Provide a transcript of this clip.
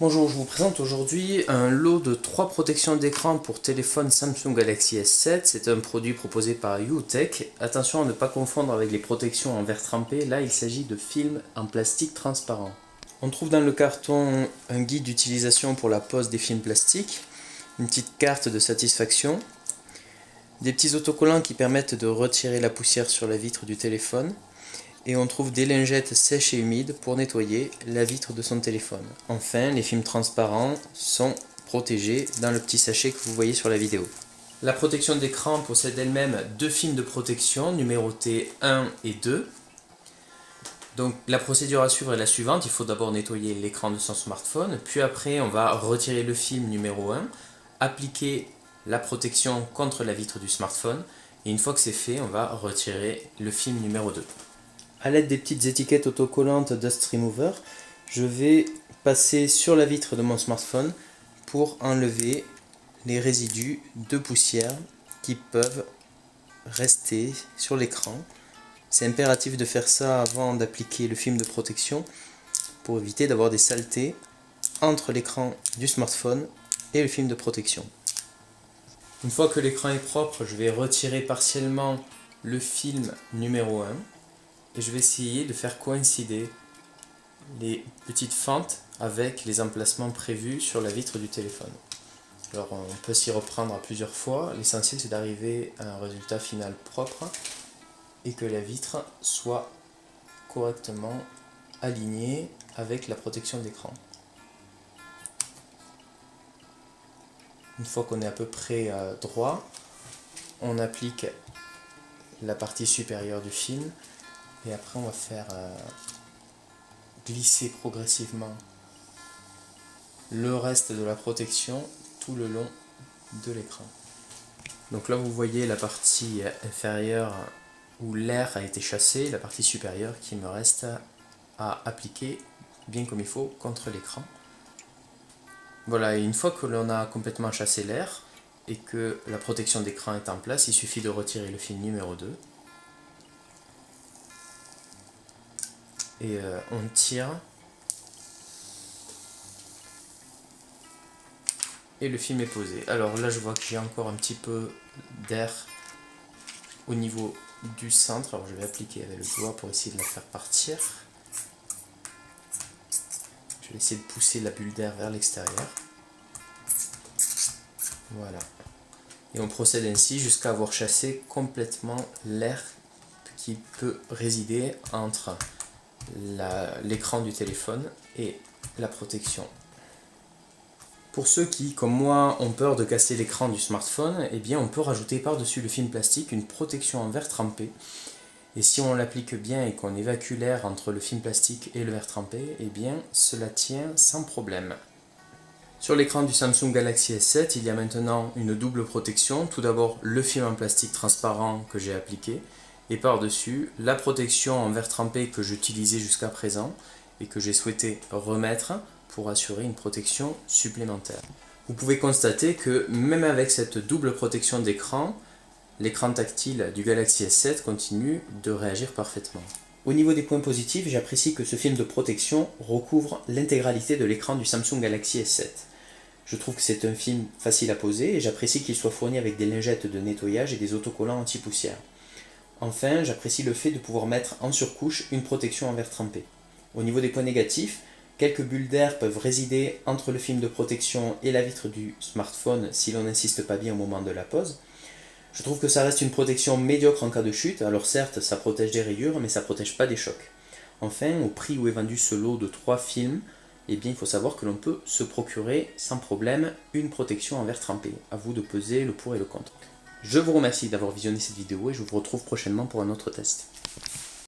Bonjour, je vous présente aujourd'hui un lot de 3 protections d'écran pour téléphone Samsung Galaxy S7. C'est un produit proposé par UTech. Attention à ne pas confondre avec les protections en verre trempé, là il s'agit de films en plastique transparent. On trouve dans le carton un guide d'utilisation pour la pose des films plastiques, une petite carte de satisfaction, des petits autocollants qui permettent de retirer la poussière sur la vitre du téléphone, et on trouve des lingettes sèches et humides pour nettoyer la vitre de son téléphone. Enfin, les films transparents sont protégés dans le petit sachet que vous voyez sur la vidéo. La protection d'écran possède elle-même deux films de protection numérotés 1 et 2. Donc la procédure à suivre est la suivante, il faut d'abord nettoyer l'écran de son smartphone, puis après on va retirer le film numéro 1, appliquer la protection contre la vitre du smartphone, et une fois que c'est fait, on va retirer le film numéro 2. A l'aide des petites étiquettes autocollantes Dust Remover, je vais passer sur la vitre de mon smartphone pour enlever les résidus de poussière qui peuvent rester sur l'écran. C'est impératif de faire ça avant d'appliquer le film de protection pour éviter d'avoir des saletés entre l'écran du smartphone et le film de protection. Une fois que l'écran est propre, je vais retirer partiellement le film numéro 1. Et je vais essayer de faire coïncider les petites fentes avec les emplacements prévus sur la vitre du téléphone. Alors on peut s'y reprendre à plusieurs fois, l'essentiel c'est d'arriver à un résultat final propre et que la vitre soit correctement alignée avec la protection d'écran. Une fois qu'on est à peu près droit, on applique la partie supérieure du film. Et après on va faire glisser progressivement le reste de la protection tout le long de l'écran. Donc là vous voyez la partie inférieure où l'air a été chassé, la partie supérieure qui me reste à appliquer bien comme il faut contre l'écran. Voilà, et une fois que l'on a complètement chassé l'air et que la protection d'écran est en place, il suffit de retirer le film numéro 2. Et on tire et le film est posé. Alors là je vois que j'ai encore un petit peu d'air au niveau du centre, alors je vais appliquer avec le doigt pour essayer de la faire partir. Je vais essayer de pousser la bulle d'air vers l'extérieur. Voilà. Et on procède ainsi jusqu'à avoir chassé complètement l'air qui peut résider entre l'écran du téléphone et la protection. Pour ceux qui, comme moi, ont peur de casser l'écran du smartphone, eh bien on peut rajouter par-dessus le film plastique une protection en verre trempé. Et si on l'applique bien et qu'on évacue l'air entre le film plastique et le verre trempé, eh bien cela tient sans problème. Sur l'écran du Samsung Galaxy S7, il y a maintenant une double protection. Tout d'abord le film en plastique transparent que j'ai appliqué, et par-dessus la protection en verre trempé que j'utilisais jusqu'à présent et que j'ai souhaité remettre pour assurer une protection supplémentaire. Vous pouvez constater que même avec cette double protection d'écran, l'écran tactile du Galaxy S7 continue de réagir parfaitement. Au niveau des points positifs, j'apprécie que ce film de protection recouvre l'intégralité de l'écran du Samsung Galaxy S7. Je trouve que c'est un film facile à poser et j'apprécie qu'il soit fourni avec des lingettes de nettoyage et des autocollants anti-poussière. Enfin, j'apprécie le fait de pouvoir mettre en surcouche une protection en verre trempé. Au niveau des points négatifs, quelques bulles d'air peuvent résider entre le film de protection et la vitre du smartphone si l'on n'insiste pas bien au moment de la pose. Je trouve que ça reste une protection médiocre en cas de chute, alors certes ça protège des rayures mais ça ne protège pas des chocs. Enfin, au prix où est vendu ce lot de 3 films, eh bien, il faut savoir que l'on peut se procurer sans problème une protection en verre trempé. À vous de peser le pour et le contre. Je vous remercie d'avoir visionné cette vidéo et je vous retrouve prochainement pour un autre test.